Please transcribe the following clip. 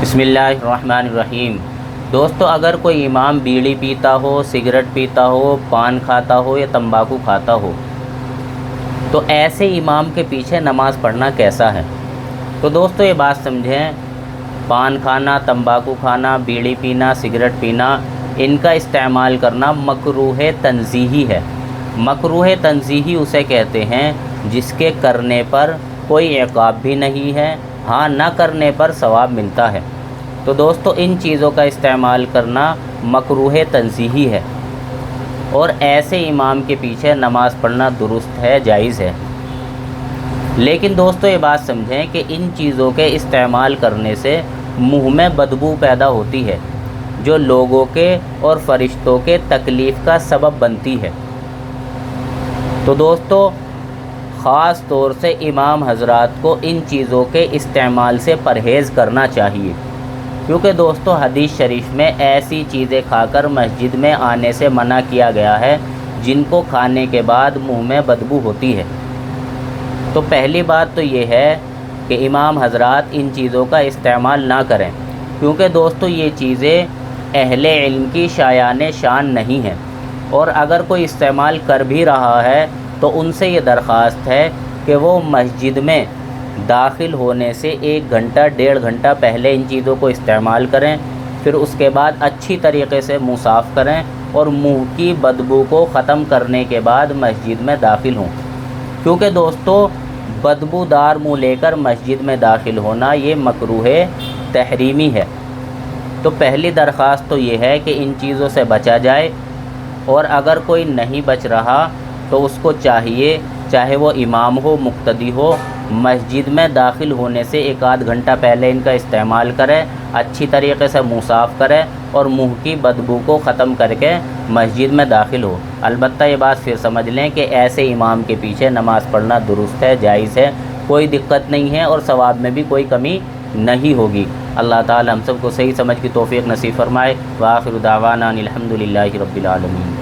बिस्मिल्लाहिर्रहमानिर्रहीम। दोस्तों, अगर कोई इमाम बीड़ी पीता हो, सिगरेट पीता हो, पान खाता हो या तंबाकू खाता हो तो ऐसे इमाम के पीछे नमाज़ पढ़ना कैसा है। तो दोस्तों ये बात समझें, पान खाना, तंबाकू खाना, बीड़ी पीना, सिगरेट पीना, इनका इस्तेमाल करना मकरूह तंज़ीही है। मकरूह तंज़ीही उसे कहते हैं जिसके करने पर कोई इक़ाब भी नहीं है, हाँ न करने पर सवाब मिलता है। तो दोस्तों इन चीज़ों का इस्तेमाल करना मकरूह तंज़ीही है और ऐसे इमाम के पीछे नमाज़ पढ़ना दुरुस्त है, जायज़ है। लेकिन दोस्तों ये बात समझें कि इन चीज़ों के इस्तेमाल करने से मुंह में बदबू पैदा होती है जो लोगों के और फरिश्तों के तकलीफ़ का सबब बनती है। तो दोस्तों ख़ास तौर से इमाम हज़रात को इन चीज़ों के इस्तेमाल से परहेज़ करना चाहिए, क्योंकि दोस्तों हदीस शरीफ में ऐसी चीज़ें खाकर मस्जिद में आने से मना किया गया है जिनको खाने के बाद मुंह में बदबू होती है। तो पहली बात तो ये है कि इमाम हज़रात इन चीज़ों का इस्तेमाल ना करें, क्योंकि दोस्तों ये चीज़ें अहले इल्म की शायान शान नहीं है। और अगर कोई इस्तेमाल कर भी रहा है तो उनसे ये दरख्वास्त है कि वो मस्जिद में दाखिल होने से 1 घंटा 1.5 घंटा पहले इन चीज़ों को इस्तेमाल करें, फिर उसके बाद अच्छी तरीक़े से मुँह साफ़ करें और मुँह की बदबू को ख़त्म करने के बाद मस्जिद में दाखिल हों। क्योंकि दोस्तों बदबूदार मुँह लेकर मस्जिद में दाखिल होना ये मकरूह तहरीमी है। तो पहली दरख्वास्त तो ये है कि इन चीज़ों से बचा जाए, और अगर कोई नहीं बच रहा तो उसको चाहिए, चाहे वो इमाम हो, मुक्तदी हो, मस्जिद में दाखिल होने से 1 आध घंटा पहले इनका इस्तेमाल करें, अच्छी तरीक़े से मुँह साफ़ करें और मुँह की बदबू को ख़त्म करके मस्जिद में दाखिल हो। अलबत्ता ये बात फिर समझ लें कि ऐसे इमाम के पीछे नमाज़ पढ़ना दुरुस्त है, जायज़ है, कोई दिक्कत नहीं है और सवाब में भी कोई कमी नहीं होगी। अल्लाह ताला हम सबको सही समझ की तौफ़ीक़ नसीब फ़रमाए। व आखिरु दावाना अनिल हम्दुलिल्लाहि रब्बिल आलमीन।